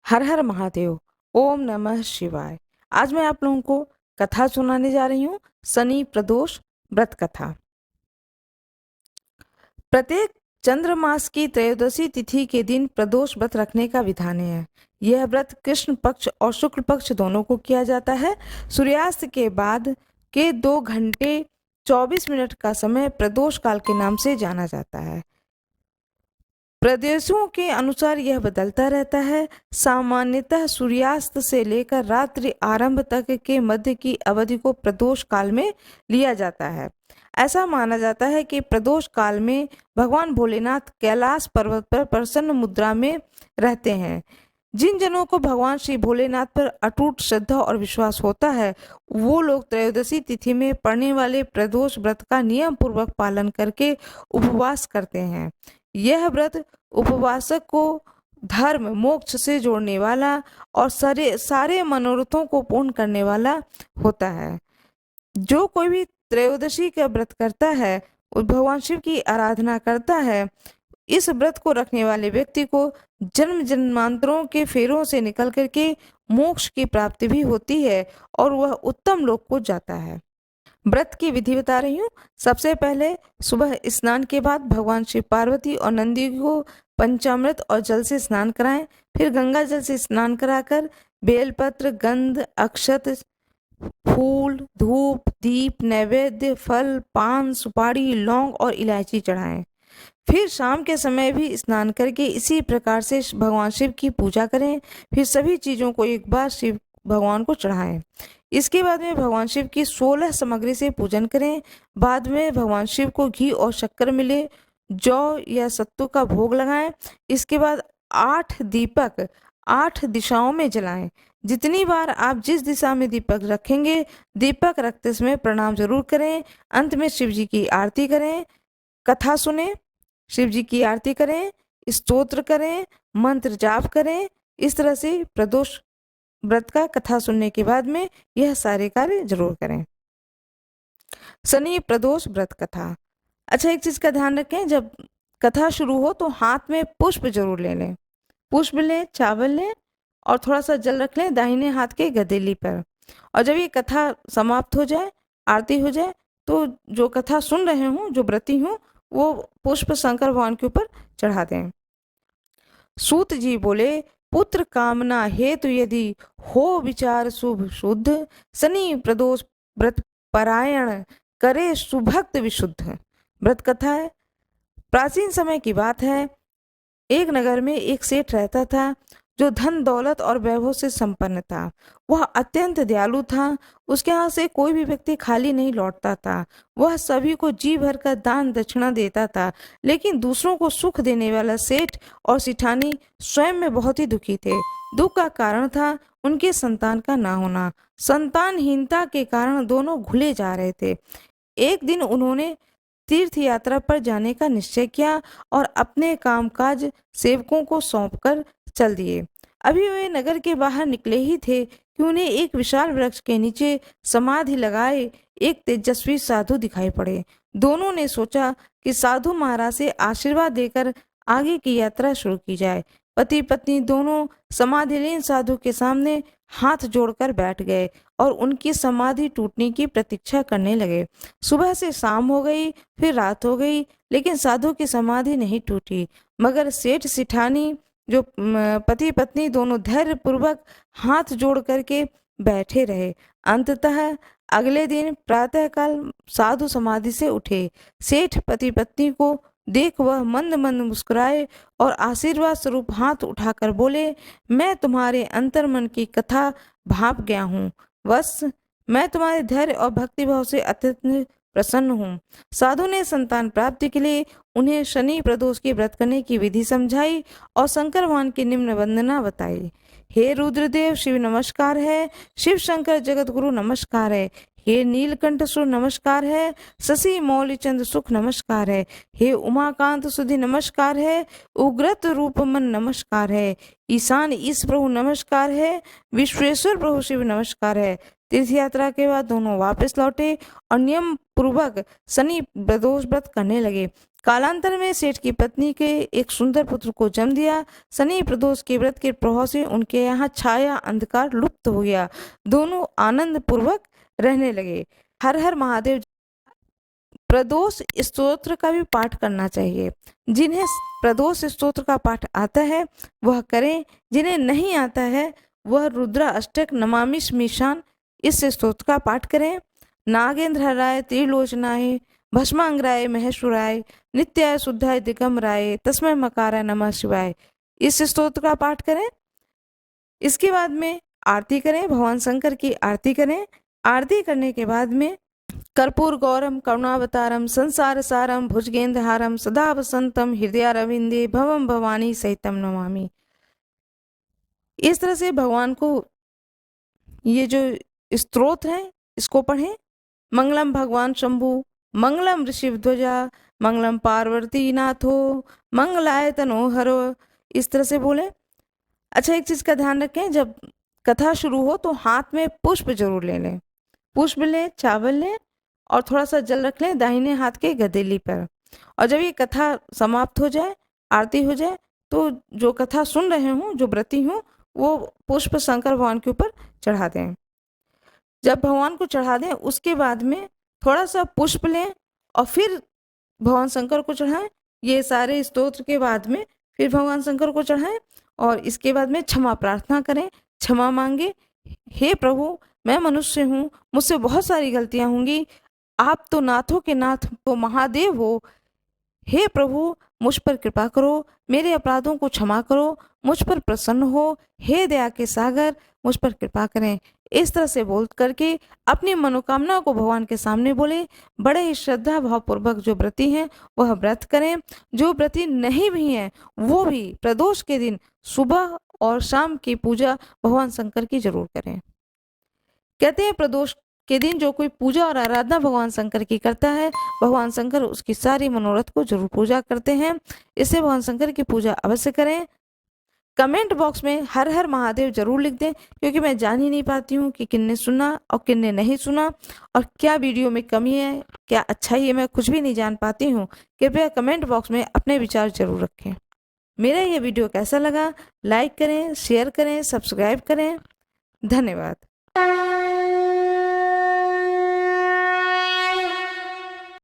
हर हर महादेव। ओम नमः शिवाय। आज मैं आप लोगों को कथा सुनाने जा रही हूँ, शनि प्रदोष व्रत कथा। प्रत्येक चंद्र मास की त्रयोदशी तिथि के दिन प्रदोष व्रत रखने का विधान है। यह व्रत कृष्ण पक्ष और शुक्ल पक्ष दोनों को किया जाता है। सूर्यास्त के बाद के 2 घंटे 24 मिनट का समय प्रदोष काल के नाम से जाना जाता है। प्रदेशों के अनुसार यह बदलता रहता है। सामान्यतः सूर्यास्त से लेकर रात्रि आरंभ तक के मध्य की अवधि को प्रदोष काल में लिया जाता है। ऐसा माना जाता है कि प्रदोष काल में भगवान भोलेनाथ कैलाश पर्वत पर प्रसन्न मुद्रा में रहते हैं। जिन जनों को भगवान श्री भोलेनाथ पर अटूट श्रद्धा और विश्वास होता है, वो लोग त्रयोदशी तिथि में पड़ने वाले प्रदोष व्रत का नियम पूर्वक पालन करके उपवास करते हैं। यह व्रत उपवासक को धर्म मोक्ष से जोड़ने वाला और सारे मनोरथों को पूर्ण करने वाला होता है। जो कोई भी त्रयोदशी का व्रत करता है, भगवान शिव की आराधना करता है, इस व्रत को रखने वाले व्यक्ति को जन्म जन्मांतरों के फेरों से निकल करके मोक्ष की प्राप्ति भी होती है और वह उत्तम लोक को जाता है। व्रत की विधि बता रही हूँ। सबसे पहले सुबह स्नान के बाद भगवान शिव पार्वती और नंदी को पंचामृत और जल से स्नान कराएं। फिर गंगा जल से स्नान कराकर बेलपत्र, गंध, अक्षत, फूल, धूप, दीप, नैवेद्य, फल, पान, सुपारी, लौंग और इलायची चढ़ाएं। फिर शाम के समय भी स्नान करके इसी प्रकार से भगवान शिव की पूजा करें। फिर सभी चीजों को एक बार शिव भगवान को चढ़ाएं। इसके बाद में भगवान शिव की 16 सामग्री से पूजन करें। बाद में भगवान शिव को घी और शक्कर मिले जौ या सत्तू का भोग लगाएं। इसके बाद 8 दीपक 8 दिशाओं में जलाएं। जितनी बार आप जिस दिशा में दीपक रखेंगे, दीपक रखते समय प्रणाम जरूर करें। अंत में शिव जी की आरती करें, कथा सुने, शिव जी की आरती करें, स्तोत्र करें, मंत्र जाप करें। इस तरह से प्रदोष व्रत का कथा सुनने के बाद में यह सारे कार्य जरूर करें। शनि प्रदोष व्रत कथा। अच्छा, एक चीज का ध्यान रखें, जब कथा शुरू हो तो हाथ में पुष्प जरूर ले लें। पुष्प लें, चावल लें और थोड़ा सा जल रख लें दाहिने हाथ के गदेली पर। और जब ये कथा समाप्त हो जाए, आरती हो जाए, तो जो कथा सुन रहे हूँ, जो व्रती हूँ, वो पुष्प शंकर भगवान के ऊपर चढ़ा दें। सूत जी बोले, पुत्र कामना हेतु यदि हो विचार शुभ शुद्ध, शनि प्रदोष व्रत परायण करे सुभक्त विशुद्ध। व्रत कथा है। प्राचीन समय की बात है। एक नगर में एक सेठ रहता था जो धन दौलत और वैभव से संपन्न था। वह अत्यंत दयालु था। उसके यहाँ से कोई भी व्यक्ति खाली नहीं लौटता था। वह सभी को जी भर का दान दक्षिणा देता था। लेकिन दूसरों को सुख देने वाला सेठ और सिठानी स्वयं में बहुत ही दुखी थे। दुख का कारण था उनके संतान का ना होना। संतानहीनता के कारण दोनों घुले जा रहे थे। एक दिन उन्होंने तीर्थ यात्रा पर जाने का निश्चय किया और अपने कामकाज सेवकों को सौंपकर चल दिए। अभी वे नगर के बाहर निकले ही थे कि उन्हें एक विशाल वृक्ष के नीचे समाधि लगाए एक तेजस्वी साधु दिखाई पड़े। दोनों ने सोचा कि साधु महाराज से आशीर्वाद देकर आगे की यात्रा शुरू की जाए। पति पत्नी दोनों समाधिलीन साधु के सामने हाथ जोड़कर बैठ गए और उनकी समाधि टूटने की प्रतीक्षा करने लगे। सुबह से शाम हो गई, फिर रात हो गई, लेकिन साधु की समाधि नहीं टूटी। मगर सेठ सिठानी जो पति पत्नी दोनों धैर्य पूर्वक हाथ जोड़ करके बैठे रहे। अंततः अगले दिन प्रातःकाल साधु समाधि से उठे। सेठ पति पत्नी को देख वह मंद मंद मुस्कुराए और आशीर्वाद स्वरूप हाथ उठाकर बोले, मैं तुम्हारे अंतर्मन की कथा भाप गया हूँ। बस मैं तुम्हारे धैर्य और भक्तिभाव से अत्यंत प्रसन्न हूँ। साधु ने संतान प्राप्ति के लिए उन्हें शनि प्रदोष की व्रत करने की विधि समझाई और शंकर भगवान की निम्न वंदना बताई। हे रुद्रदेव शिव नमस्कार है। शिव शंकर जगत गुरु नमस्कार है। हे नीलकंठ सुर नमस्कार है। शशि मौली चंद सुख नमस्कार है। हे उमाकांत सुधि नमस्कार है। उग्रत रूप मन नमस्कार है। ईशान ईश प्रभु नमस्कार है। विश्वेश्वर प्रभु शिव नमस्कार है। तीर्थ यात्रा के बाद दोनों वापस लौटे और नियम पूर्वक शनि प्रदोष व्रत करने लगे। कालांतर में सेठ की पत्नी के एक सुंदर पुत्र को जन्म दिया। शनि प्रदोष के व्रत के प्रभाव से उनके यहाँ छाया अंधकार लुप्त हो गया। दोनों आनंद पूर्वक रहने लगे। हर हर महादेव। प्रदोष स्तोत्र का भी पाठ करना चाहिए। जिन्हें प्रदोष स्तोत्र का पाठ आता है वह करें, जिन्हें नहीं आता है वह रुद्र अष्टक नमामि स्मीशान इस स्तोत्र का पाठ करें। नागेंद्राय त्रिलोचनाय भस्मांगराय महेश्वराय नित्याय शुद्धाय दिगंबराय तस्मै मकाराय नमः शिवाय इस स्तोत्र का पाठ करें। इसके बाद में आरती करें, भगवान शंकर की आरती करें। आरती करने के बाद में कर्पूर गौरम करुणावतारम संसार सारम भुजगेंद्रहारम सदा वसंतम हृदयारविंदे भवम भवानी सहितम नमामि। इस तरह से भगवान को ये जो स्तोत्र है इसको पढ़ें। मंगलम भगवान शंभु, मंगलम ऋषिध्वजा, मंगलम पार्वती नाथो, मंगलाय तनोहरो, इस तरह से बोले। अच्छा, एक चीज का ध्यान रखें, जब कथा शुरू हो तो हाथ में पुष्प जरूर ले लें। पुष्प लें, चावल लें और थोड़ा सा जल रख लें दाहिने हाथ के गदेली पर। और जब ये कथा समाप्त हो जाए, आरती हो जाए, तो जो कथा सुन रहे हों, जो व्रती हों, वो पुष्प शंकर भगवान के ऊपर चढ़ा दें। जब भगवान को चढ़ा दें उसके बाद में थोड़ा सा पुष्प लें और फिर भगवान शंकर को चढ़ाएं। ये सारे स्तोत्र के बाद में फिर भगवान शंकर को चढ़ाएं और इसके बाद में क्षमा प्रार्थना करें, क्षमा मांगे। हे प्रभु, मैं मनुष्य हूँ, मुझसे बहुत सारी गलतियां होंगी, आप तो नाथों के नाथ तो महादेव हो। हे प्रभु, मुझ पर कृपा करो, मेरे अपराधों को क्षमा करो, मुझ पर प्रसन्न हो। हे दया के सागर, मुझ पर कृपा करें। इस तरह से बोल करके अपनी मनोकामना को भगवान के सामने बोले। बड़े ही श्रद्धा भावपूर्वक जो व्रती हैं वह व्रत करें। जो व्रती नहीं भी हैं वो भी प्रदोष के दिन सुबह और शाम की पूजा भगवान शंकर की जरूर करें। कहते हैं प्रदोष के दिन जो कोई पूजा और आराधना भगवान शंकर की करता है, भगवान शंकर उसकी सारी मनोरथ को जरूर पूजा करते हैं। इससे भगवान शंकर की पूजा अवश्य करें। कमेंट बॉक्स में हर हर महादेव जरूर लिख दें, क्योंकि मैं जान ही नहीं पाती हूँ कि किन्ने सुना और किन्ने नहीं सुना और क्या वीडियो में कमी है, क्या अच्छाई है, मैं कुछ भी नहीं जान पाती हूँ। कृपया कमेंट बॉक्स में अपने विचार जरूर रखें। मेरा ये वीडियो कैसा लगा, लाइक करें, शेयर करें, सब्सक्राइब करें। धन्यवाद।